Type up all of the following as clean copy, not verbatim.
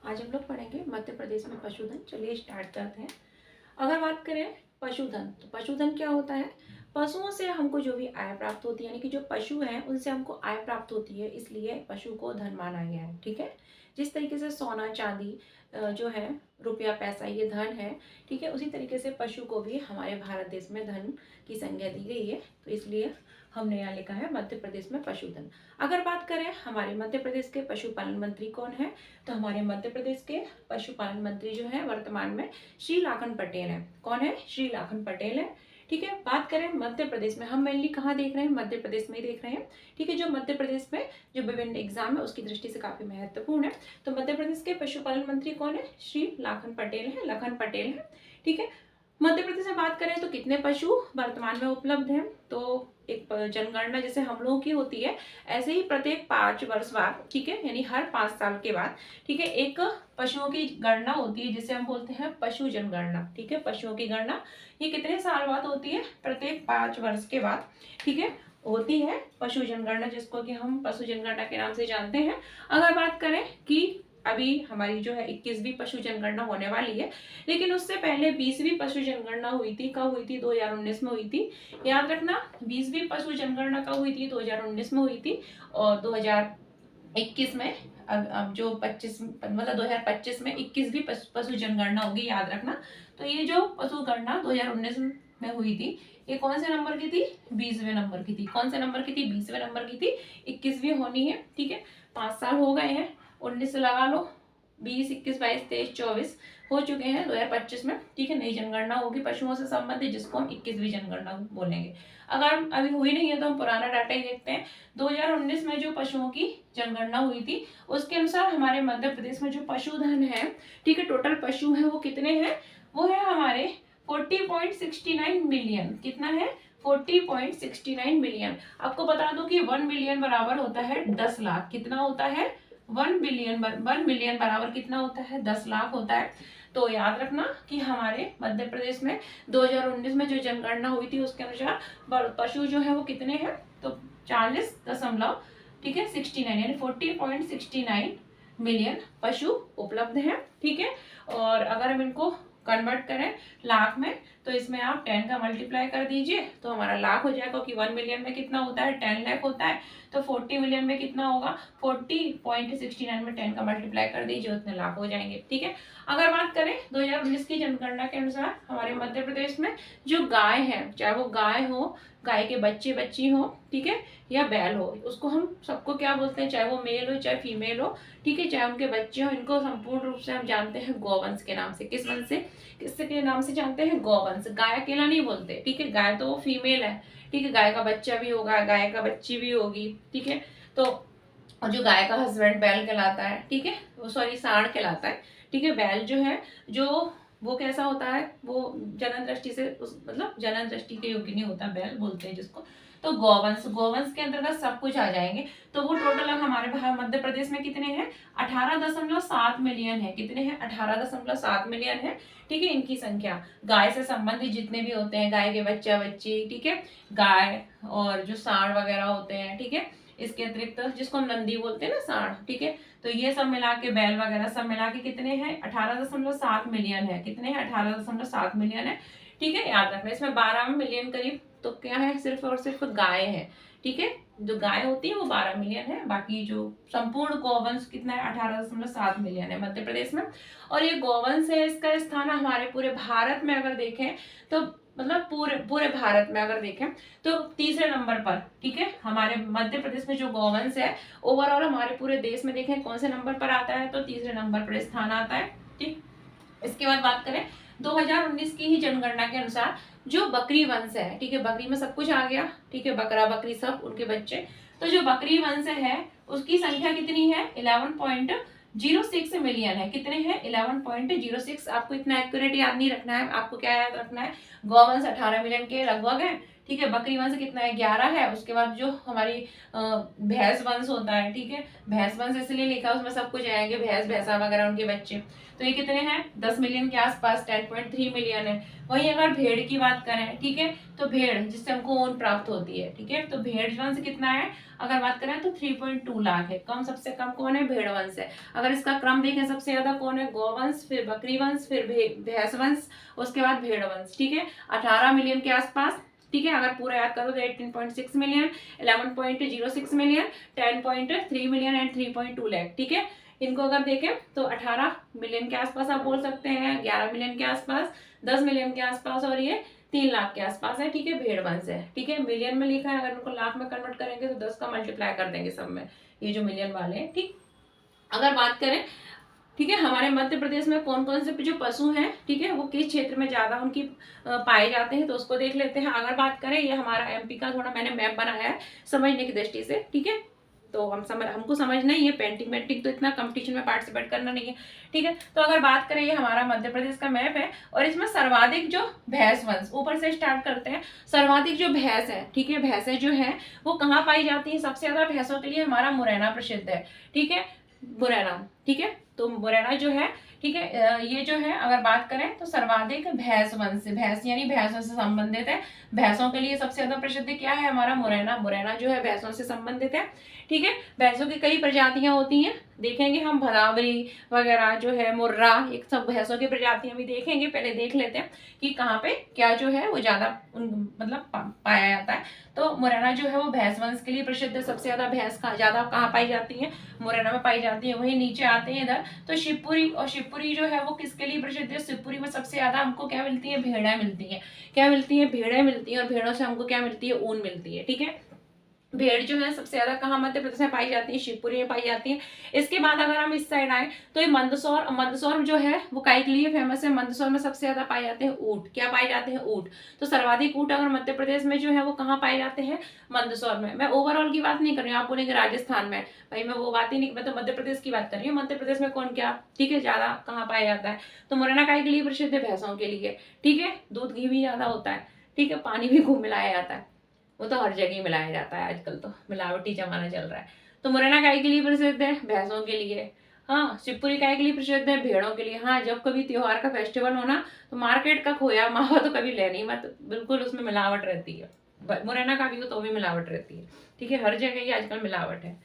आज हम लोग पढ़ेंगे मध्य प्रदेश में पशुधन। चलिए स्टार्ट करते हैं। अगर बात करें पशुधन, तो पशुधन क्या होता है? पशुओं से हमको जो भी आय प्राप्त होती है, यानी कि जो पशु हैं उनसे हमको आय प्राप्त होती है, इसलिए पशु को धन माना गया है। ठीक है। जिस तरीके से सोना चांदी जो है, रुपया पैसा, ये धन है। ठीक है। उसी तरीके से पशु को भी हमारे भारत देश में धन की संज्ञा दी गई है, तो इसलिए हमने यहाँ लिखा है मध्य प्रदेश में पशुधन। अगर बात करें हमारे मध्य प्रदेश के पशुपालन मंत्री कौन है, तो हमारे मध्य प्रदेश के पशुपालन मंत्री जो है वर्तमान में श्री लाखन पटेल है। कौन है? श्री लाखन पटेल है। ठीक है। बात करें मध्य प्रदेश में, हम मेनली कहाँ देख रहे हैं? मध्य प्रदेश में ही देख रहे हैं। ठीक है। जो मध्य प्रदेश में जो विभिन्न एग्जाम है उसकी दृष्टि से काफी महत्वपूर्ण है। तो मध्य प्रदेश के पशुपालन मंत्री कौन है? श्री लाखन पटेल है, लखन पटेल है। ठीक है। मध्य प्रदेश में बात करें तो कितने पशु वर्तमान में उपलब्ध हैं, तो एक जनगणना जैसे हम लोगों की होती है, ऐसे ही प्रत्येक 5 वर्ष बाद, ठीक है, यानी हर 5 साल के बाद, ठीक है, एक पशुओं की गणना होती है जिसे हम बोलते हैं पशु जनगणना। ठीक है। पशुओं की गणना ये कितने साल बाद होती है? प्रत्येक 5 वर्ष के बाद, ठीक है, होती है पशु जनगणना, जिसको कि हम पशु जनगणना के नाम से जानते हैं। अगर बात करें कि अभी हमारी जो है 21वीं पशु जनगणना होने वाली है, लेकिन उससे पहले 20वीं पशु जनगणना हुई थी। कब हुई थी? 2019 में हुई थी। याद रखना, 20वीं पशु जनगणना कब हुई थी? 2019 में हुई थी। और 2021 में अब जो 25 मतलब 2025 में 21वीं पशु जनगणना होगी, याद रखना। तो ये जो पशु गणना 2019 में हुई थी, ये कौन से नंबर की थी? 20वें नंबर की थी। कौन से नंबर की थी? 20वें नंबर की थी। 21वीं होनी है। ठीक है। 5 साल हो गए हैं, 19 से लगा लो, 20, 21, 22, 23, 24 हो चुके हैं 2025 में। ठीक है। नई जनगणना होगी पशुओं से संबंधित, जिसको हम 21वीं जनगणना बोलेंगे। अगर अभी हुई नहीं है तो हम पुराना डाटा ही देखते हैं। 2019 में जो पशुओं की जनगणना हुई थी, उसके अनुसार हमारे मध्य प्रदेश में जो पशुधन है, ठीक है, टोटल पशु है वो कितने हैं? वो है हमारे 40.69 मिलियन। कितना है? 40.69 मिलियन। आपको बता दूं कि 1 मिलियन बराबर होता है 10 लाख। कितना होता है? 1 मिलियन बराबर कितना होता है? 10 लाख होता है। तो याद रखना कि हमारे मध्य प्रदेश में 2019 में जो जनगणना हुई थी उसके अनुसार पशु जो है वो कितने हैं? तो 40 दशमलव, ठीक है, 69 यानी 40.69 मिलियन पशु उपलब्ध हैं। ठीक है। और अगर हम इनको कन्वर्ट करें लाख में, तो इसमें आप 10 का मल्टीप्लाई कर दीजिए तो हमारा लाख हो जाएगा, क्योंकि 1 मिलियन में कितना होता है? 10 लाख होता है। तो 40 मिलियन में कितना होगा? 40.69 में 10 का मल्टीप्लाई कर दीजिए, उतने लाख हो जाएंगे। ठीक है। अगर बात करें 2019 की जनगणना के अनुसार हमारे मध्य प्रदेश में जो गाय है, चाहे वो गाय हो, गाय के बच्चे बच्ची हो, ठीक है, या बैल हो, उसको हम सबको क्या बोलते हैं? चाहे वो मेल हो चाहे फीमेल हो, ठीक है, चाहे उनके बच्चे हो, इनको संपूर्ण रूप से हम जानते हैं गौवंश के नाम से। किस वंश से? किसके नाम से जानते हैं? गौवंश। गाय अकेला नहीं बोलते। ठीक है। गाय तो वो फीमेल है। ठीक है। गाय का बच्चा भी होगा, गाय का बच्ची भी होगी। ठीक है। तो और जो गाय का हस्बैंड बैल कहलाता है, ठीक है, वो सॉरी सांड कहलाता है। ठीक है। बैल जो है, जो वो कैसा होता है? वो जनन दृष्टि से मतलब जनन दृष्टि के योग्य नहीं होता, बैल बोलते हैं जिसको। तो गौवंश, गौवंश के अंतर्गत सब कुछ आ जाएंगे। तो वो टोटल हमारे मध्य प्रदेश में कितने हैं? 18.7 मिलियन है। कितने हैं? 18.7 मिलियन है। ठीक है। इनकी संख्या गाय से संबंधित जितने भी होते हैं, गाय के बच्चा बच्ची, ठीक है, गाय और जो सांड वगैरह होते हैं, ठीक है, इसके अतिरिक्त जिसको हम नंदी बोलते हैं ना, सांड, ठीक है, तो ये सब मिला के, बैल वगैरह सब मिला के कितने हैं? 18.7 मिलियन है। कितने हैं? 18.7 मिलियन है। ठीक है। याद रखना, इसमें 12 मिलियन करीब तो क्या है? सिर्फ और सिर्फ गाय है। ठीक है। जो गाय होती है वो 12 मिलियन है, बाकी जो संपूर्ण गौवंश कितना है? 18.7 मिलियन है मध्य प्रदेश में। और ये गौवंश है, इसका स्थान हमारे पूरे भारत में अगर देखें तो, मतलब पूरे पूरे भारत में अगर देखें तो तीसरे नंबर पर। ठीक है। हमारे मध्य प्रदेश में जो गौवंश है, ओवरऑल हमारे पूरे देश में देखें कौन से नंबर पर आता है? तो तीसरे नंबर पर स्थान आता है। ठीक। इसके बाद बात करें 2019 की ही जनगणना के अनुसार जो बकरी वंश है, ठीक है, बकरी में सब कुछ आ गया, ठीक है, बकरा बकरी सब उनके बच्चे, तो जो बकरी वंश है उसकी संख्या कितनी है? 11.06 मिलियन है। कितने हैं? 11.06। आपको इतना एक्यूरेट याद नहीं रखना है, आपको क्या याद रखना है? गौवंश 18 मिलियन के लगभग है। ठीक है। बकरी वंश कितना है, 11 है। उसके बाद जो हमारी भैंस वंश होता है, ठीक है, भैंस वंश इसलिए लिखा उसमें सब कुछ आएंगे, भैंस भैंसा वगैरह उनके बच्चे। तो ये कितने हैं, 10 मिलियन के आसपास, 10.3 मिलियन है। वहीं अगर भेड़ की बात करें, ठीक है, तो भेड़ जिससे हमको ऊन प्राप्त होती है, ठीक है, तो भेड़ वंश कितना है अगर बात करें तो 3.2 लाख है। कम, सबसे कम कौन है, भेड़ वंश है। अगर इसका क्रम देखें, सबसे ज्यादा कौन है, गौवंश, फिर बकरी वंश, फिर भैंस वंश, उसके बाद भेड़ वंश, ठीक है, 18 मिलियन के आसपास, ठीक है। अगर पूरा याद करो तो 18.6 million, 11.06 million, 10.3 million and 3.2 lakh, ठीक है। इनको अगर देखें तो 18 मिलियन के आसपास आप बोल सकते हैं, 11 मिलियन के आसपास, 10 मिलियन के आसपास, और ये 3 लाख के आसपास है, ठीक है, भेड़ वंश है, ठीक है। मिलियन में लिखा है, अगर उनको लाख में कन्वर्ट करेंगे तो 10 का मल्टीप्लाई कर देंगे सब में, ये जो मिलियन वाले हैं, ठीक। अगर बात करें, ठीक है, हमारे मध्य प्रदेश में कौन कौन से जो पशु हैं, ठीक है, वो किस क्षेत्र में ज्यादा उनकी पाए जाते हैं, तो उसको देख लेते हैं। अगर बात करें, ये हमारा एमपी का थोड़ा मैंने मैप बनाया है समझने की दृष्टि से, ठीक है, तो हमको समझना ही है, पेंटिंग तो इतना कंपटीशन में पार्टिसिपेट करना नहीं है, ठीक है। तो अगर बात करें, ये हमारा मध्य प्रदेश का मैप है, और इसमें सर्वाधिक जो भैंस वंश, ऊपर से स्टार्ट करते हैं, सर्वाधिक जो भैंस है, ठीक है, भैंसें जो है वो कहाँ पाई जाती है, सबसे ज्यादा भैंसों के लिए हमारा मुरैना प्रसिद्ध है, ठीक है, मुरैना, ठीक है। तो मुरैना जो है, ठीक है, ये जो है अगर बात करें तो सर्वाधिक भैंस वंश, भैंस यानी भैंसों से संबंधित है, भैंसों के लिए सबसे ज्यादा प्रसिद्ध क्या है, हमारा मुरैना। मुरैना जो है भैंसों से संबंधित है, ठीक है। भैंसों की कई प्रजातियां होती हैं, देखेंगे हम, भदावरी वगैरह जो है, मुर्रा, ये सब भैंसों की प्रजातियां भी देखेंगे। पहले देख लेते हैं कि कहाँ पे क्या जो है वो ज्यादा मतलब पाया जाता है। तो मुरैना जो है वो भैंस वंश के लिए प्रसिद्ध है, सबसे ज्यादा भैंस ज्यादा कहाँ पाई जाती है, मुरैना में पाई जाती है। वहीं नीचे आते हैं इधर तो शिवपुरी, और शिवपुरी जो है वो किसके लिए प्रसिद्ध है, शिवपुरी में सबसे ज्यादा हमको क्या मिलती है, भेड़ें मिलती है। क्या मिलती है, भेड़ें मिलती है, और भेड़ों से हमको क्या मिलती है, ऊन मिलती है, ठीक है। भेड़ जो है सबसे ज्यादा कहाँ मध्य प्रदेश में पाई जाती है, शिवपुरी में पाई जाती है। इसके बाद अगर हम इस साइड आए तो ये मंदसौर, मंदसौर जो है वो काय के लिए फेमस है। मंदसौर में सबसे ज्यादा पाए जाते हैं ऊंट। क्या पाए जाते हैं, ऊंट। तो सर्वाधिक ऊंट अगर मध्य प्रदेश में जो है वो कहाँ पाए जाते हैं, मंदसौर में। मैं ओवरऑल की बात नहीं कर रही हूँ, आप बोलेंगे राजस्थान में, भाई मैं वो बात ही नहीं, मैं तो मध्य प्रदेश की बात कर रही हूँ। मध्य प्रदेश में कौन क्या, ठीक है, ज्यादा कहाँ पाया जाता है, तो मुरैना काय के लिए प्रसिद्ध है, भैंसों के लिए, ठीक है। दूध घी भी ज्यादा होता है, ठीक है, पानी भी खूब मिलाया जाता है, वो तो हर जगह मिलाया जाता है, आजकल तो मिलावटी जमाना चल रहा है। तो मुरैना काय के लिए प्रसिद्ध है, भैंसों के लिए। हाँ, शिवपुरी काय के लिए प्रसिद्ध है, भेड़ों के लिए। हाँ, जब कभी त्योहार का फेस्टिवल हो ना, तो मार्केट का खोया मावा तो कभी लेनी मत, बिल्कुल उसमें मिलावट रहती है। मुरैना का भी हो तो भी मिलावट रहती है, ठीक है, हर जगह ही आजकल मिलावट है।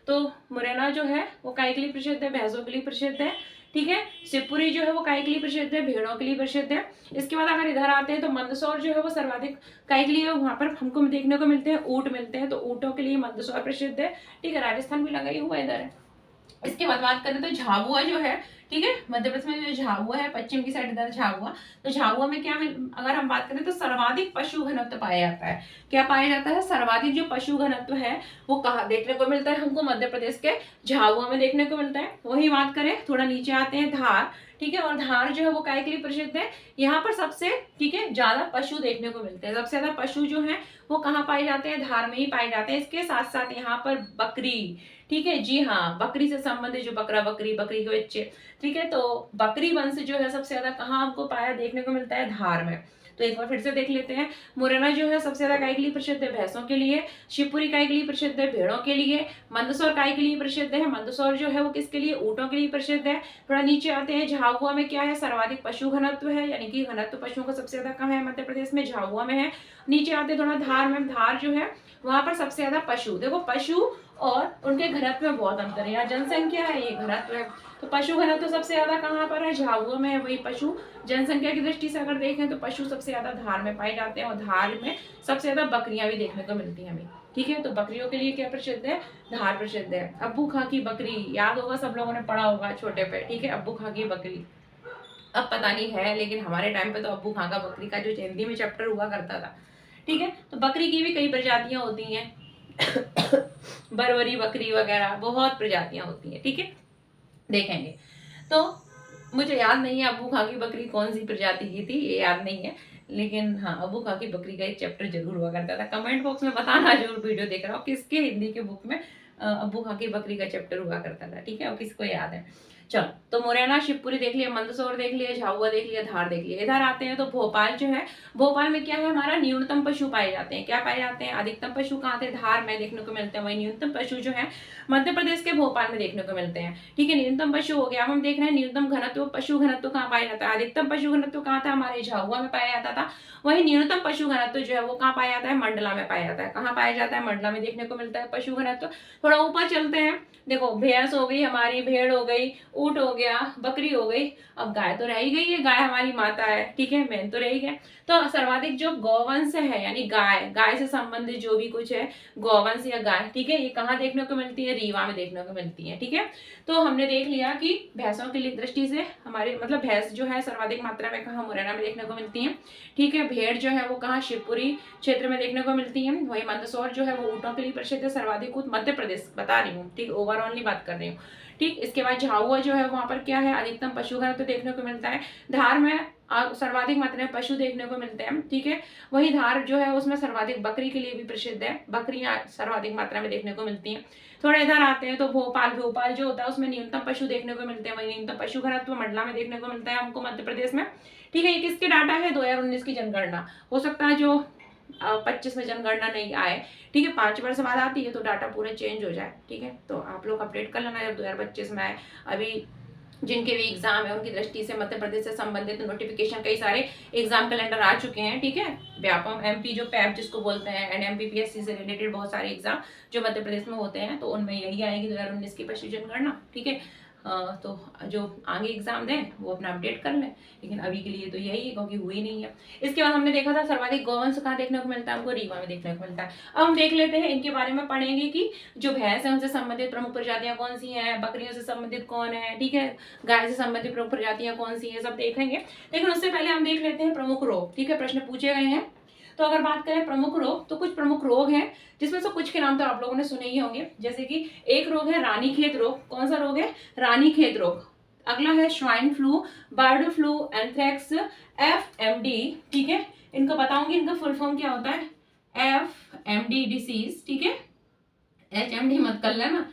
तो मुरैना जो है वो काय के लिए प्रसिद्ध है, भैंसों के लिए प्रसिद्ध है, ठीक है। शिवपुरी जो है वो काय के लिए प्रसिद्ध है, भेड़ों के लिए प्रसिद्ध है। इसके बाद अगर इधर आते हैं तो मंदसौर जो है वो सर्वाधिक काय के लिए, वहां पर हमको देखने को मिलते हैं ऊंट मिलते हैं, तो ऊंटों के लिए मंदसौर प्रसिद्ध है, ठीक है। राजस्थान भी लगा ही हुआ इधर है। इसके बाद बात करें तो झाबुआ जो है, ठीक है, मध्य प्रदेश में जो झाबुआ है, पश्चिम की साइड इधर झाबुआ, तो झाबुआ में क्या अगर हम बात करें तो सर्वाधिक पशु घनत्व पाया जाता है। क्या पाया जाता है, सर्वाधिक जो पशु घनत्व है वो कहाँ देखने को मिलता है, हमको मध्य प्रदेश के झाबुआ में देखने को मिलता है। वही बात करें, थोड़ा नीचे आते हैं, धार, ठीक है, और धार जो है वो काय के लिए प्रसिद्ध है, यहाँ पर सबसे, ठीक है, ज्यादा पशु देखने को मिलते हैं। सबसे ज्यादा पशु जो है वो कहाँ पाए जाते हैं, धार में ही पाए जाते हैं। इसके साथ साथ यहाँ पर बकरी, ठीक है, जी हाँ, बकरी से संबंधित जो बकरा बकरी, बकरी के बच्चे, ठीक है, तो बकरी वंश जो है सबसे ज्यादा कहाँ हमको पाया देखने को मिलता है, धार में। तो एक बार फिर से देख लेते हैं, मुरैना जो है सबसे ज्यादा काय के लिए प्रसिद्ध है, भैंसों के लिए। शिवपुरी काय के लिए प्रसिद्ध है, भेड़ों के लिए। मंदसौर काय के लिए प्रसिद्ध है, मंदसौर जो है वो किसके लिए, ऊंटों के लिए प्रसिद्ध है। थोड़ा नीचे आते हैं, झाबुआ में क्या है, सर्वाधिक पशु घनत्व है, यानी कि घनत्व पशुओं का सबसे ज्यादा कहाँ है, मध्य प्रदेश में, झाबुआ में है। नीचे आते थोड़ा धार में, धार जो है वहां पर सबसे ज्यादा पशु, देखो पशु और उनके घनत्व में बहुत अंतर है, यहाँ जनसंख्या है, ये घनत्व है। तो पशु घनत्व तो सबसे ज्यादा कहाँ पर है, झाबुआ में है। वही पशु जनसंख्या की दृष्टि से अगर देखें तो पशु सबसे ज्यादा धार में पाए जाते हैं, और धार में सबसे ज्यादा बकरियां भी देखने को मिलती हैं हमें, ठीक है। तो बकरियों के लिए क्या प्रसिद्ध है, धार प्रसिद्ध है। अब्बू खां की बकरी याद होगा, सब लोगों ने पढ़ा होगा छोटे पे, ठीक है, अब्बू खां की बकरी। अब पता नहीं है, लेकिन हमारे टाइम पे तो अब्बू खां का बकरी का जो हिंदी में चैप्टर हुआ करता था, ठीक है। तो बकरी की भी कई प्रजातियां होती हैं बरबरी बकरी वगैरह बहुत प्रजातियां होती हैं, ठीक है, देखेंगे। तो मुझे याद नहीं है अब्बू खां की बकरी कौन सी प्रजाति की थी, ये याद नहीं है, लेकिन हाँ, अब्बू खां की बकरी का एक चैप्टर जरूर हुआ करता था। कमेंट बॉक्स में बताना जरूर, वीडियो देख रहा हो, किसके हिंदी के बुक में अब्बू खां की बकरी का चैप्टर हुआ करता था, ठीक है, और किसको याद है। चलो, तो मुरैना, शिवपुरी देख लिया, मंदसौर देख लिया, झाबुआ देख लिया, धार देख लिया। इधर आते हैं तो भोपाल जो है, भोपाल में क्या है हमारा, न्यूनतम पशु पाए जाते हैं। क्या पाए जाते हैं? अधिकतम पशु कहाँ थे? धार में देखने को मिलते हैं। वही न्यूनतम पशु जो है मध्य प्रदेश के भोपाल में देखने को मिलते हैं। ठीक है, न्यूनतम पशु हो गया। अब हम देख रहे हैं न्यूनतम घनत्व, पशु घनत्व कहाँ पाया जाता है? अधिकतम पशु घनत्व कहाँ था? हमारे झाबुआ में पाया जाता था। वही न्यूनतम पशु घनत्व जो है वो कहाँ पाया जाता है? मंडला में पाया जाता है। कहाँ पाया जाता है? मंडला में देखने को मिलता है पशु घनत्व। थोड़ा ऊपर चलते हैं, देखो भैंस हो गई हमारी, भेड़ हो गई, ऊंट हो गया, बकरी हो गई, अब गाय तो रह ही गई है, गाय हमारी माता है। ठीक है, मेन तो रह ही गया। तो सर्वाधिक जो गौवंश है यानी गाय, गाय से संबंधित जो भी कुछ है गौवंश या गाय, ठीक है, ये कहाँ देखने को मिलती है? रीवा में देखने को मिलती है। ठीक है, तो हमने देख लिया कि भैंसों की दृष्टि से हमारे मतलब भैंस जो है सर्वाधिक मात्रा में कहाँ? मुरैना में देखने को मिलती है। ठीक है, भेड़ जो है वो कहाँ? शिवपुरी क्षेत्र में देखने को मिलती है। वही मंदसौर जो है वो ऊँटों के लिए प्रसिद्ध है, सर्वाधिक मध्य प्रदेश बता रही हूँ। ठीक, ओवरऑल नहीं बात कर रही हूँ। ठीक, इसके बाद झाबुआ जो है वहां पर क्या है? अधिकतम पशु घनत्व देखने को मिलता है। धार में सर्वाधिक मात्रा में पशु देखने को मिलते हैं। ठीक है, वही धार जो है उसमें सर्वाधिक बकरी के लिए भी प्रसिद्ध है, बकरियां सर्वाधिक मात्रा में देखने को मिलती हैं। थोड़ा इधर आते हैं तो भोपाल, भोपाल जो होता है उसमें न्यूनतम पशु देखने को मिलते हैं। वही न्यूनतम पशु घनत्व मंडला में देखने को मिलता है हमको मध्य प्रदेश में। ठीक है, ये किसके डाटा है? 2019 की जनगणना। हो सकता है जो 25 में जनगणना नहीं आए, ठीक है, 5 वर्ष बाद आती है तो डाटा पूरा चेंज हो जाए। ठीक है, तो आप लोग अपडेट कर लेना जब 2025 में आए। अभी जिनके भी एग्जाम है उनकी दृष्टि से मध्य प्रदेश से संबंधित नोटिफिकेशन कई सारे एग्जाम कैलेंडर आ चुके हैं। ठीक है, व्यापम एमपी जो पैप जिसको बोलते हैं, एंड एमपीपीएससी से रिलेटेड बहुत सारे एग्जाम जो मध्य प्रदेश में होते हैं तो उनमें यही आएगी 2019 की पशु जनगणना। ठीक है, तो जो आगे एग्जाम दें वो अपना अपडेट कर लें, लेकिन अभी के लिए तो यही है क्योंकि हुई नहीं है। इसके बाद हमने देखा था सर्वाधिक गौवंश कहाँ देखने को मिलता है? हमको रीवा में देखने को मिलता है। अब हम देख लेते हैं इनके बारे में, पढ़ेंगे कि जो भैंस है उनसे संबंधित प्रमुख प्रजातियां कौन सी हैं, बकरियों से संबंधित कौन है, ठीक है, गाय से संबंधित प्रमुख प्रजातियां कौन सी है, सब देखेंगे। लेकिन उससे पहले हम देख लेते हैं प्रमुख रोग। ठीक है, प्रश्न पूछे गए हैं। तो अगर बात करें प्रमुख रोग, तो कुछ प्रमुख रोग हैं जिसमें से कुछ के नाम तो आप लोगों ने सुने ही होंगे। जैसे कि एक रोग है रानीखेत रोग। कौन सा रोग है? रानीखेत रोग। अगला है swine flu, bird flu, anthrax, FMD. ठीक है, इनको बताऊंगी, इनका फुल फॉर्म क्या होता है? FMD disease. ठीक है, एचएमडी मत कर लेना,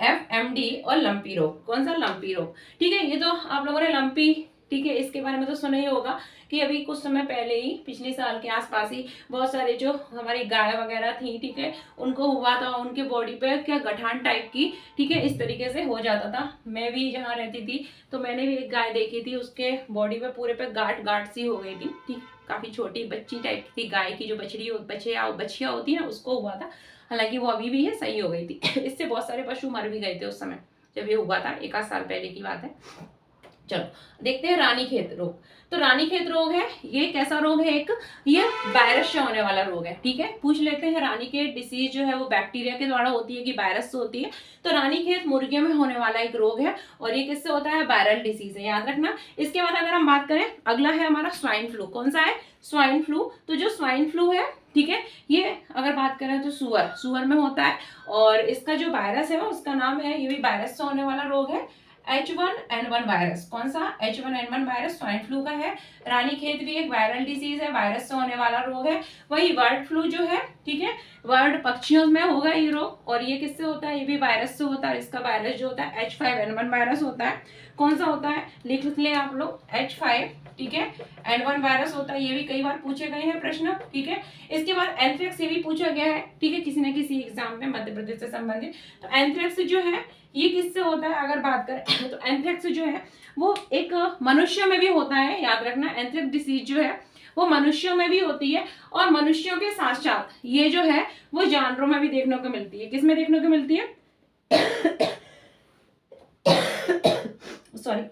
एफएमडी और लंपी रोग। कौन सा? लंपी रोग। ठीक है, ये तो आप लोगों ने लंपी, ठीक है, इसके बारे में तो सुना ही होगा कि अभी कुछ समय पहले ही पिछले साल के आसपास ही बहुत सारे जो हमारी गाय वगैरह थी, ठीक है, उनको हुआ था, उनके बॉडी पे क्या गठान टाइप की, ठीक है, इस तरीके से हो जाता था। मैं भी जहाँ रहती थी तो मैंने भी एक गाय देखी थी, उसके बॉडी पे पूरे पे गांठ गांठ सी हो गई थी। ठीक, काफी छोटी बच्ची टाइप की थी, गाय की जो बछिया होती है ना, उसको हुआ था। हालांकि वो अभी भी है, सही हो गई थी। इससे बहुत सारे पशु मर भी गए थे उस समय जब ये हुआ था, 1 आध साल पहले की बात है। चलो देखते हैं रानीखेत रोग। तो रानीखेत रोग है, ये कैसा रोग है? एक ये वायरस से होने वाला रोग है। ठीक है, पूछ लेते हैं रानीखेत डिसीज जो है वो बैक्टीरिया के द्वारा होती है कि वायरस से होती है? तो रानीखेत मुर्गियों में होने वाला एक रोग है और ये किससे होता है? वायरल डिसीज है, याद रखना। इसके बाद अगर हम बात करें, अगला है हमारा स्वाइन फ्लू। कौन सा है? Swine flu. तो जो स्वाइन फ्लू है, ठीक है, ये अगर बात करें तो सुअर में होता है और इसका जो वायरस है उसका नाम है, ये भी वायरस से होने वाला रोग है, H1N1 वायरस। कौन सा? H1N1 वायरस स्वाइन फ्लू का है। रानीखेत भी एक वायरल डिसीज है, वायरस से होने वाला रोग है। वही बर्ड फ्लू जो है, ठीक है, बर्ड पक्षियों में होगा ये रोग और ये किससे होता है? ये भी वायरस से होता है। इसका वायरस जो होता है H5N1 वायरस होता है। कौन सा होता है? लिख लें आप लोग, H5, ठीक है, N1 वायरस होता है। ये भी कई बार पूछे गए हैं प्रश्न। ठीक है, इसके बाद एंथ्रेक्स, ये भी पूछा गया है, ठीक है, किसी न किसी एग्जाम में मध्य प्रदेश से संबंधित। तो एंथ्रेक्स जो है ये किससे होता है? अगर बात करें तो एंथ्रेक्स जो है वो एक मनुष्य में भी होता है, याद रखना। एंथ्रेक्स डिसीज जो है वो मनुष्यों में भी होती है और मनुष्यों के साथ साथ ये जो है वो जानवरों में भी देखने को मिलती है। किस में देखने को मिलती है? सॉरी,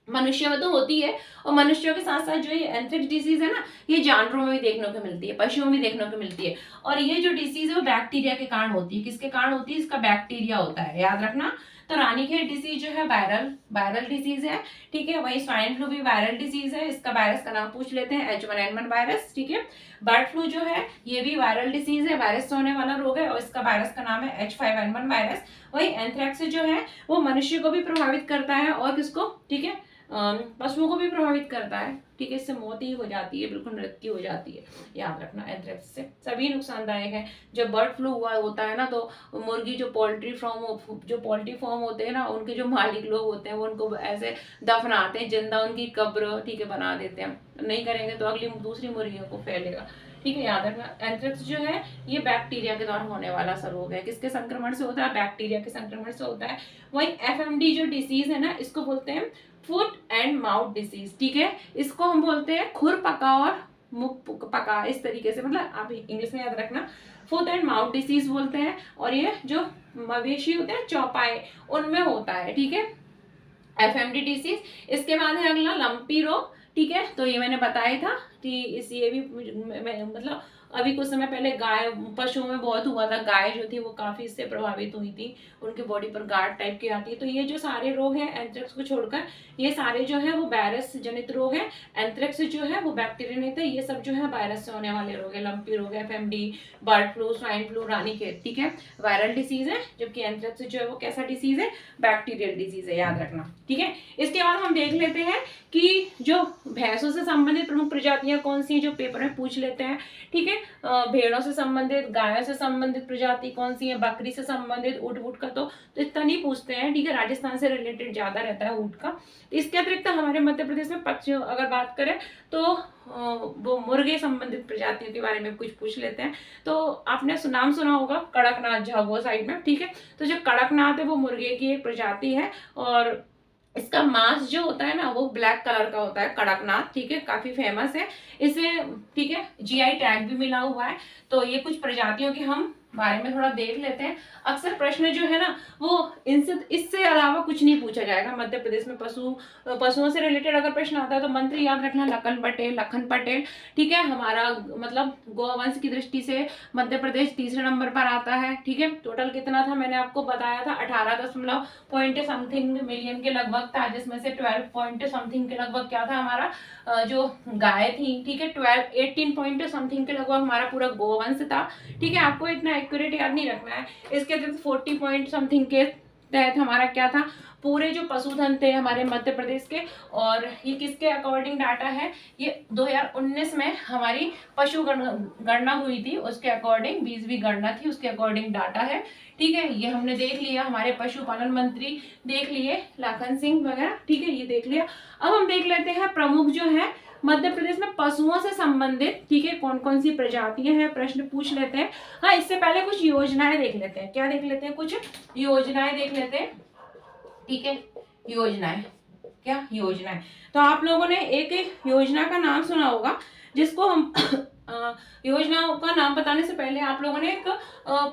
मनुष्य में तो होती है और मनुष्यों के साथ साथ जो ये एंथ्रेक्स डिसीज है ना, ये जानवरों में भी देखने को मिलती है, पशुओं में भी देखने को मिलती है। और ये जो डिसीज है वो बैक्टीरिया के कारण होती है। किसके कारण होती है? इसका बैक्टीरिया होता है, याद रखना। तो रानीखेत डिसीज जो है वायरल डिसीज है, ठीक है। वही स्वाइन फ्लू भी वायरल डिसीज है, इसका वायरस का नाम पूछ लेते हैं, H1N1 वायरस, ठीक है। बर्ड फ्लू जो है ये भी वायरल डिसीज है, वायरस से होने वाला रोग है और इसका वायरस का नाम है H5N1 वायरस। वही एंथ्रेक्स जो है वो मनुष्य को भी प्रभावित करता है और किसको, ठीक है, पशुओं को भी प्रभावित करता है, ठीक है। इससे मौत ही हो जाती है, बिल्कुल मृत्यु हो जाती है, याद रखना। एंथ्रेक्स से सभी नुकसानदायक है। जब बर्ड फ्लू हुआ होता है ना, तो मुर्गी जो पोल्ट्री फार्म होते हैं ना, उनके जो मालिक लोग होते हैं वो उनको ऐसे दफनाते हैं जिंदा, उनकी कब्र, ठीक है, बना देते हैं। नहीं करेंगे तो अगली दूसरी मुर्गियों को फैलेगा, ठीक है, याद रखना। एंथ्रेक्स जो है ये बैक्टीरिया के द्वारा होने वाला सा रोग है। किसके संक्रमण से होता है? बैक्टीरिया के संक्रमण से होता है। वही एफएमडी जो डिसीज है ना, इसको बोलते हैं फुट एंड माउथ डिसीज, ठीक है। इसको हम बोलते हैं खुर पका और मुख पका, इस तरीके से, मतलब आप इंग्लिश में याद रखना, फुट एंड माउथ डिसीज बोलते हैं। और ये जो मवेशी होते हैं चौपाए, उनमें होता है, ठीक है, एफएमडी डिसीज। इसके बाद है अगला लंपी रोग, ठीक है। तो ये मैंने बताया था कि ये भी मतलब अभी कुछ समय पहले गाय पशुओं में बहुत हुआ था। गाय जो थी वो काफी इससे प्रभावित हुई थी, उनके बॉडी पर गार्ड टाइप की आती है। तो ये जो सारे रोग हैं एंथ्रेक्स को छोड़कर, ये सारे जो है वो वायरस जनित रोग है। एंथ्रेक्स जो है वो बैक्टीरिया नहीं था, ये सब जो है वायरस से होने वाले रोग है। लंपी रोग, FMD, bird flu, swine flu, Ranikhet, ठीक है, वायरल डिसीज है। जबकि एंथ्रेक्स जो है वो कैसा डिसीज है? बैक्टीरियल डिसीज है, याद रखना, ठीक है। इसके बाद हम देख लेते हैं कि जो भैंसों से संबंधित प्रमुख प्रजातियां कौन सी हैं, जो पेपर में पूछ लेते हैं, ठीक है। भेड़ों से संबंधित, गायों से संबंधित प्रजाति कौन सी है, बकरी से संबंधित, ऊँट का तो इतना नहीं पूछते हैं, ठीक है। राजस्थान से रिलेटेड ज्यादा रहता है ऊँट का। इसके अतिरिक्त हमारे मध्य प्रदेश में पक्षियों अगर बात करें तो वो मुर्गे संबंधित प्रजातियों के बारे में कुछ पूछ लेते हैं। तो आपने नाम सुना होगा कड़कनाथ, झाबुआ साइड में, ठीक है। तो जो कड़कनाथ है वो मुर्गे की एक प्रजाति है, और इसका मांस जो होता है ना वो ब्लैक कलर का होता है, कड़कनाथ, ठीक है, काफी फेमस है इसे, ठीक है, जीआई टैग भी मिला हुआ है। तो ये कुछ प्रजातियों के हम बारे में थोड़ा देख लेते हैं। अक्सर प्रश्न जो है ना वो इससे अलावा कुछ नहीं पूछा जाएगा। मध्य प्रदेश में पशुओं से रिलेटेड अगर प्रश्न आता है तो मंत्री याद रखना लखन पटेल, ठीक है। हमारा मतलब गोवंश की दृष्टि से मध्य प्रदेश तीसरे नंबर पर आता है, ठीक है। टोटल कितना था मैंने आपको बताया था, 18.समथिंग मिलियन के लगभग था, जिसमें से 12 समथिंग के लगभग क्या था हमारा जो गाय थी, ठीक है। 18 के लगभग हमारा पूरा गोवंश था, ठीक है। आपको इतना एक्यूरेट याद नहीं रखना है। इसके अतिरिक्त 40 के तहत हमारा क्या था, पूरे जो पशुधन थे हमारे मध्य प्रदेश के। और ये किसके अकॉर्डिंग डाटा है? ये 2019 में हमारी पशु गणना हुई थी, उसके अकॉर्डिंग 20वीं गणना थी, उसके अकॉर्डिंग डाटा है, ठीक है। ये हमने देख लिया, हमारे पशुपालन मंत्री देख लिए, लाखन सिंह वगैरह, ठीक है, ये देख लिया। अब हम देख लेते हैं प्रमुख जो है मध्य प्रदेश में पशुओं से संबंधित, ठीक है, कौन कौन सी प्रजातियां हैं, प्रश्न पूछ लेते हैं। हाँ, इससे पहले कुछ योजनाएं देख लेते हैं। क्या देख लेते हैं? कुछ योजनाएं देख लेते हैं, ठीक है। योजनाएं, क्या योजनाएं? तो आप लोगों ने एक योजना का नाम सुना होगा, जिसको हम योजनाओं का नाम बताने से पहले आप लोगों ने एक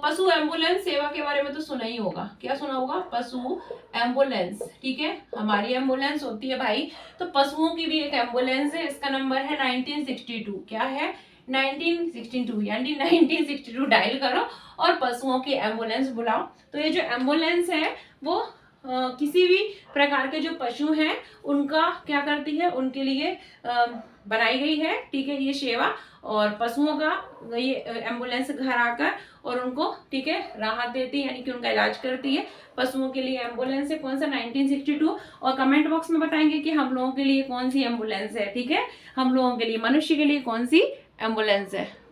पशु एम्बुलेंस सेवा के बारे में तो सुना ही होगा। क्या सुना होगा? पशु एम्बुलेंस, ठीक है, हमारी एम्बुलेंस होती है भाई, तो पशुओं की भी एक एम्बुलेंस है। इसका नंबर है 1962। क्या है? 1962, यानी 1962 डायल करो और पशुओं की एम्बुलेंस बुलाओ। तो ये जो एम्बुलेंस है वो किसी भी प्रकार के जो पशु हैं उनका क्या करती है, उनके लिए बनाई गई है, ठीक है, ये सेवा। और पशुओं का ये एम्बुलेंस घर आकर और उनको, ठीक है, राहत देती है, यानी कि उनका इलाज करती है। पशुओं के लिए एम्बुलेंस है कौन सा? 1962। और कमेंट बॉक्स में बताएंगे कि हम लोगों के लिए कौन सी एम्बुलेंस है, ठीक है, हम लोगों के लिए, मनुष्य के लिए कौन सी एम्बुलेंस है।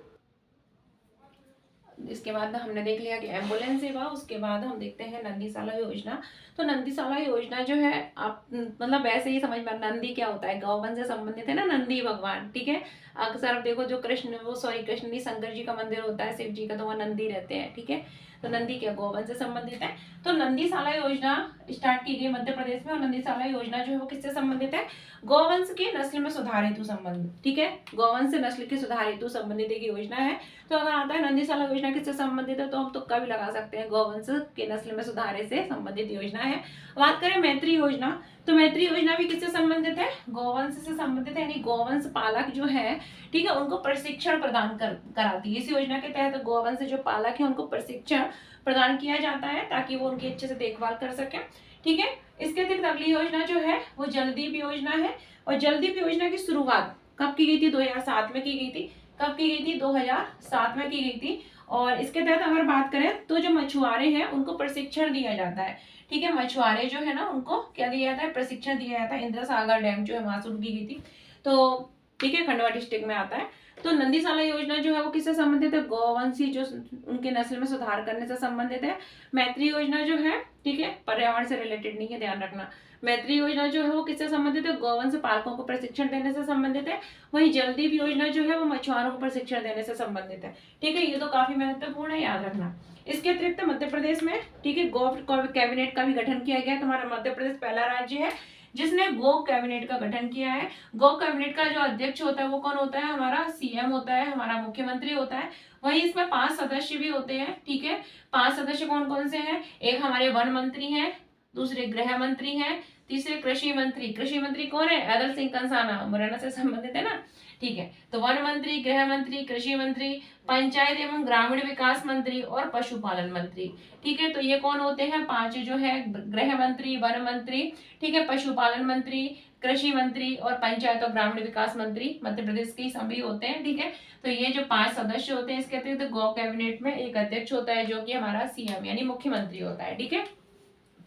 इसके बाद हमने देख लिया कि एम्बुलेंस सेवा। उसके बाद हम देखते हैं नंदीशाला योजना। तो नंदीशाला योजना जो है, आप मतलब वैसे ही समझ में, नंदी क्या होता है? गौवंश से संबंधित है ना, नंदी भगवान, ठीक है। अक्सर आप देखो जो कृष्ण नहीं, शंकर जी का मंदिर होता है, शिव जी का, तो वह नंदी रहते हैं, ठीक है। तो नंदी क्या गौवंश से संबंधित है। तो नंदीशाला योजना स्टार्ट की गई मध्य प्रदेश में, और नंदीशाला योजना जो है वो किससे संबंधित है? गौवंश की नस्ल में सुधार हेतु संबंधित, ठीक है, गौवंश नस्ल के सुधार हेतु संबंधित एक योजना है। तो अगर आता है नंदीशाला योजना किससे संबंधित है, तो हम तुक्का भी लगा सकते हैं, गौवंश के नस्ल में सुधार से संबंधित योजना है। बात करें मैत्री योजना, तो मैत्री योजना भी किससे संबंधित है? गौवंश से संबंधित है, यानी गौवंश पालक जो है, ठीक है, उनको प्रशिक्षण प्रदान कराती है। इस योजना के तहत गौवंश जो पालक है उनको प्रशिक्षण प्रदान किया जाता है ताकि वो उनकी अच्छे से देखभाल कर सके, ठीक है। इसके अतिरिक्त अगली योजना जो है वो जलदीप योजना है। और जलदीप योजना की शुरुआत कब की गई थी? 2007 में की गई थी। कब की गई थी? 2007 में की गई थी। और इसके तहत अगर बात करें तो जो मछुआरे हैं उनको प्रशिक्षण दिया जाता है। ठीक है, मछुआरे जो है ना उनको क्या दिया जाता है, प्रशिक्षण दिया जाता है। इंदिरा सागर डैम जो है वहां शुरू की गई थी, तो ठीक है, खंडवा डिस्ट्रिक्ट में आता है। तो नंदीशाला योजना जो है वो किससे संबंधित है, गौवंशी जो उनके नस्ल में सुधार करने से संबंधित है। मैत्री योजना जो है, ठीक है, पर्यावरण से रिलेटेड नहीं है, ध्यान रखना। मैत्री योजना जो है वो किससे संबंधित है, गौवंश पालकों को प्रशिक्षण देने से संबंधित है। वहीं जलदीप योजना जो है वो मछुआरों को प्रशिक्षण देने से संबंधित है। ठीक है, ये तो काफी महत्वपूर्ण है, याद रखना। इसके अतिरिक्त मध्य प्रदेश में, ठीक है, गो कैबिनेट का भी गठन किया गया। तुम्हारा मध्य प्रदेश पहला राज्य है जिसने गो कैबिनेट का गठन किया है। गो कैबिनेट का जो अध्यक्ष होता है वो कौन होता है, हमारा सीएम होता है, हमारा मुख्यमंत्री होता है। वहीं इसमें 5 सदस्य भी होते हैं। ठीक है, 5 सदस्य कौन कौन से हैं, एक हमारे वन मंत्री हैं, दूसरे गृह मंत्री हैं, तीसरे कृषि मंत्री। कृषि मंत्री कौन है, अदल सिंह कंसाना, मुरैना से संबंधित है ना। ठीक है, तो वन मंत्री, गृह मंत्री, कृषि मंत्री, पंचायत एवं ग्रामीण विकास मंत्री और पशुपालन मंत्री। ठीक है, तो ये कौन होते हैं, 5 जो है, गृह मंत्री, वन मंत्री, ठीक है, पशुपालन मंत्री, कृषि मंत्री और पंचायत और ग्रामीण विकास मंत्री मध्य प्रदेश के सभी होते हैं। ठीक है, तो ये जो 5 सदस्य होते हैं इसके अतिरिक्त गौ कैबिनेट में एक अध्यक्ष होता है जो कि हमारा सीएम यानी मुख्यमंत्री होता है। ठीक है,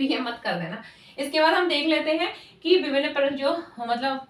पीएम मत कर देना। इसके बाद हम देख लेते हैं कि विभिन्न जो मतलब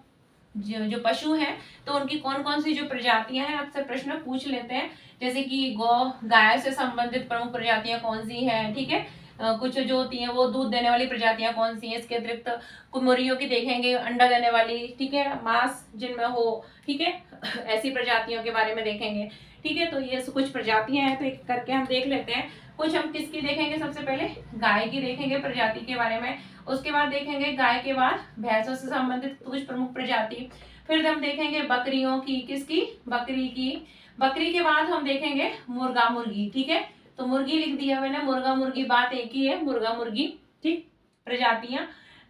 जो पशु हैं तो उनकी कौन कौन सी जो प्रजातियां हैं, आपसे प्रश्न पूछ लेते हैं। जैसे कि गाय से संबंधित प्रमुख प्रजातियां कौन सी हैं। ठीक है, कुछ जो होती हैं वो दूध देने वाली प्रजातियां कौन सी हैं। इसके अतिरिक्त कुछ मुर्गियों की देखेंगे, अंडा देने वाली, ठीक है, मांस जिनमें हो, ठीक है, ऐसी प्रजातियों के बारे में देखेंगे। ठीक है, तो ये कुछ प्रजातियां हैं, तो एक करके हम देख लेते हैं। कुछ हम किसकी देखेंगे, सबसे पहले गाय की देखेंगे प्रजाति के बारे में। उसके बाद देखेंगे गाय के बाद भैंसों से संबंधित कुछ प्रमुख प्रजाति। फिर हम देखेंगे बकरियों की, किसकी, बकरी की। बकरी के बाद हम देखेंगे मुर्गा मुर्गी। ठीक है, तो मुर्गी लिख दिया मैंने, मुर्गा मुर्गी बात एक ही है, मुर्गा मुर्गी, ठीक, प्रजातियां।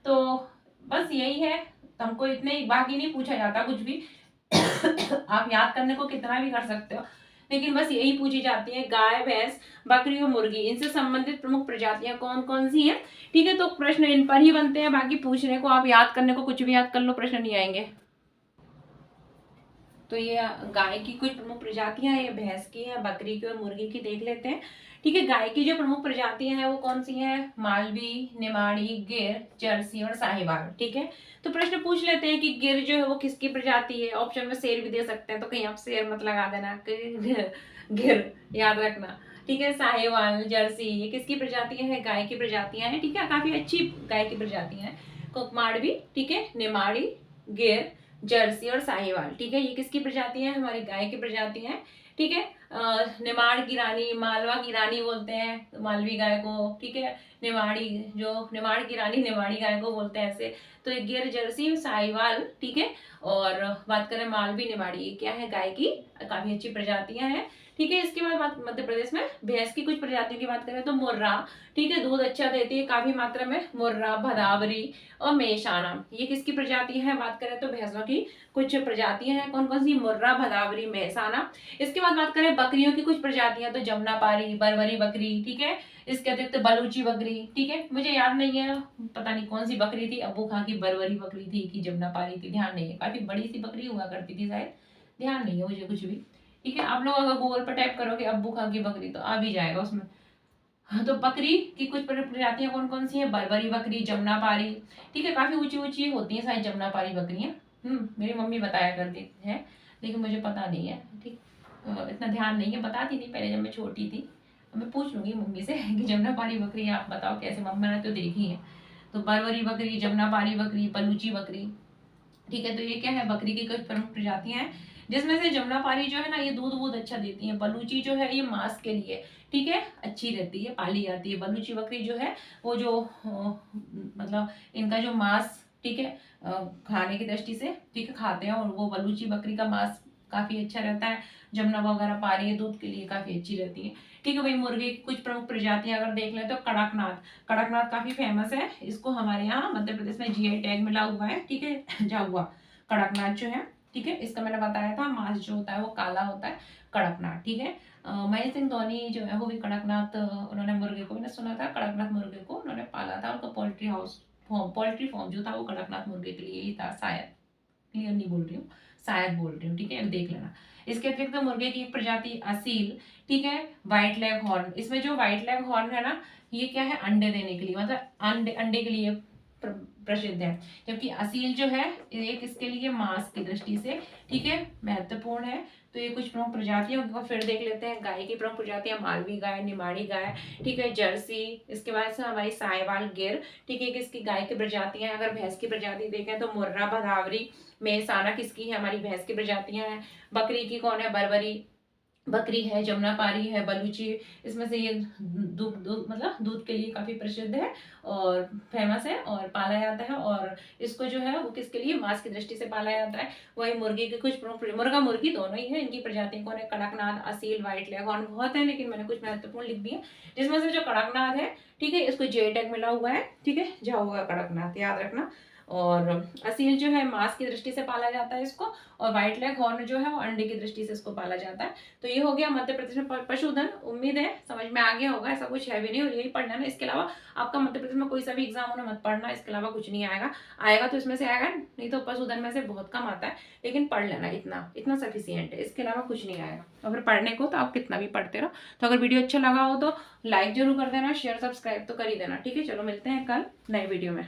तो बस यही है, हमको इतने, बाकी नहीं पूछा जाता कुछ भी। आप याद करने को कितना भी कर सकते हो, लेकिन बस यही पूछी जाती है, गाय, भैंस, बकरी और मुर्गी, इनसे संबंधित प्रमुख प्रजातियां कौन कौन सी हैं। ठीक है, तो प्रश्न इन पर ही बनते हैं, बाकी पूछने को, आप याद करने को कुछ भी याद कर लो, प्रश्न नहीं आएंगे। तो ये गाय की कुछ प्रमुख प्रजातियां हैं, ये भैंस की है, बकरी की और मुर्गी की देख लेते हैं। ठीक है, गाय की जो प्रमुख प्रजातियां हैं वो कौन सी हैं, मालवी, निमाड़ी, गिर, जर्सी और साहिवाल। ठीक है, तो प्रश्न पूछ लेते हैं कि गिर जो है वो किसकी प्रजाति है। ऑप्शन में शेर भी दे सकते हैं, तो कहीं आप शेर मत लगा देना, गिर याद रखना। ठीक है, साहिवाल, जर्सी, ये किसकी प्रजातियां हैं, गाय की प्रजातियां हैं। ठीक है, काफी अच्छी गाय की प्रजातियां हैं। माड़वी, ठीक है, निमाड़ी, गिर, जर्सी और साहिवाल। ठीक है, ये किसकी प्रजातियां हैं, हमारी गाय की प्रजातियां हैं। ठीक है, निमाड़ की रानी, मालवा की रानी बोलते हैं मालवी गाय को। ठीक है, निमाड़ी, जो निमाड़ की रानी निमाड़ी गाय को बोलते हैं ऐसे। तो ये गिर, जर्सी, साहिवाल, ठीक है, और बात करें मालवी, निमाड़ी, ये क्या है, गाय की काफी अच्छी प्रजातियां हैं। ठीक है, इसके बाद मध्य प्रदेश में भैंस की कुछ प्रजातियों की बात करें तो मुर्रा, ठीक है, दूध अच्छा देती है काफी मात्रा में, मुर्रा, भदावरी और मेषाना, ये किसकी प्रजाति है, बात करें तो भैंसों की कुछ प्रजातियां हैं, कौन कौन सी, मुर्रा, भदावरी, मेहसाना। इसके बाद बात करें बकरियों की कुछ प्रजातियां, तो जमुनापारी, बरबरी बकरी, ठीक है, इसके अतिरिक्त बलूची बकरी। ठीक है, मुझे याद नहीं है, पता नहीं कौन सी बकरी थी, अब्बू खां की बरबरी बकरी थी कि जमुनापारी थी, ध्यान नहीं है, काफी बड़ी सी बकरी हुआ करती थी शायद, ध्यान नहीं है मुझे कुछ भी। ठीक है, आप लोग अगर गूगल पर टाइप करोगे अब्बू खां की बकरी तो आ भी जाएगा उसमें। हाँ, तो बकरी की कुछ प्रजातियां कौन कौन सी हैं, बरबरी बकरी, जमुनापारी। ठीक है, काफी ऊंची ऊंची होती हैं शायद जमुनापारी बकरियां। मेरी मम्मी बताया करती है, लेकिन मुझे पता नहीं है। ठीक, इतना ध्यान नहीं है, बताती थी पहले जब मैं छोटी थी। मैं पूछ लूंगी मम्मी से कि जमुनापारी बकरी आप बताओ कैसे, मम्मा ने तो देखी है। तो बरबरी बकरी, जमुनापारी बकरी, बलूची बकरी। ठीक है, तो ये क्या है, बकरी की कुछ प्रमुख प्रजातियां हैं, जिसमें से जमुनापारी जो है ना ये दूध वूध अच्छा देती है, बलूची जो है ये मांस के लिए, ठीक है, अच्छी रहती है, पाली जाती है। बलूची बकरी जो है वो जो मतलब इनका जो मांस, ठीक है, खाने की दृष्टि से, ठीक है, खाते हैं, और वो बलूची बकरी का मांस काफी अच्छा रहता है। जमुना वगैरह पारी दूध के लिए काफी अच्छी रहती है। ठीक है भाई, मुर्गे की कुछ प्रमुख प्रजातियां अगर देख लें तो कड़कनाथ, कड़कनाथ काफी फेमस है, इसको हमारे यहाँ मध्य प्रदेश में जीआई टैग मिला हुआ है। ठीक है, जाहुआ कड़कनाथ जो है, ठीक है, इसका मैंने बताया था, मांस जो होता है वो काला होता है, कड़कनाथ। ठीक है, महेंद्र सिंह धोनी जो है वो भी कड़कनाथ, उन्होंने मुर्गे को, मैंने सुना था कड़कनाथ मुर्गे को उन्होंने पाला था, उनका पोल्ट्री फार्म जो था वो कड़कनाथ मुर्गे के लिए ही था शायद, क्लियर नहीं बोल रही हूँ, शायद बोल रही हूँ, ठीक है, देख लेना। इसके अतिरिक्त तो मुर्गे की एक प्रजाति असील, ठीक है, व्हाइट लेग हॉर्न। इसमें जो व्हाइट लेग हॉर्न है ना, ये क्या है, अंडे देने के लिए, मतलब अंडे अंडे के लिए प्रसिद्ध है। जबकि असील जो है एक इसके लिए मांस की दृष्टि से, ठीक है, महत्वपूर्ण है। तो ये कुछ प्रमुख प्रजातियों को फिर देख लेते हैं। गाय की प्रमुख प्रजातियां मालवी गाय, निमाड़ी गाय, ठीक है, जर्सी। इसके बाद से हमारी साहिवाल गिर, ठीक है, किसकी गाय की प्रजातियां हैं। अगर भैंस की प्रजाति देखें तो मुर्रा, भदावरी, मेहसाना किसकी है, हमारी भैंस की प्रजातियां हैं। बकरी की कौन है, बरबरी बकरी है, जमुनापारी है, बलूची। इसमें से ये दूध दूध मतलब दूध के लिए काफी प्रसिद्ध है और फेमस है और पाला जाता है। और इसको जो है वो किसके लिए, मांस की दृष्टि से पाला जाता है। वही मुर्गी के कुछ प्रमुख, मुर्गा मुर्गी दोनों ही है, इनकी प्रजातियों कौन है, कड़कनाथ, असील, व्हाइट लेगहॉर्न बहुत है, लेकिन मैंने कुछ महत्वपूर्ण लिख दिए। जिसमें से जो कड़कनाथ है, ठीक है, इसको जे टैग मिला हुआ है, ठीक है, जा होगा कड़कनाथ, याद रखना। और असील जो है मांस की दृष्टि से पाला जाता है इसको, और व्हाइट लेग हॉर्न जो है वो अंडे की दृष्टि से इसको पाला जाता है। तो ये हो गया मध्य प्रदेश में पशुधन। उम्मीद है समझ में आ गया होगा, ऐसा कुछ है भी नहीं और यही पढ़ना है ना। इसके अलावा आपका मध्य प्रदेश में कोई सा भी एग्जाम होना मत पढ़ना, इसके अलावा कुछ नहीं आएगा। आएगा तो इसमें से आएगा, नहीं तो पशुधन में से बहुत कम आता है, लेकिन पढ़ लेना, इतना इतना सफिशियंट है, इसके अलावा कुछ नहीं आएगा। अगर पढ़ने को तो आप कितना भी पढ़ते रहो। तो अगर वीडियो अच्छा लगा हो तो लाइक जरूर कर देना, शेयर सब्सक्राइब तो कर ही देना, ठीक है। चलो मिलते हैं कल नए वीडियो में।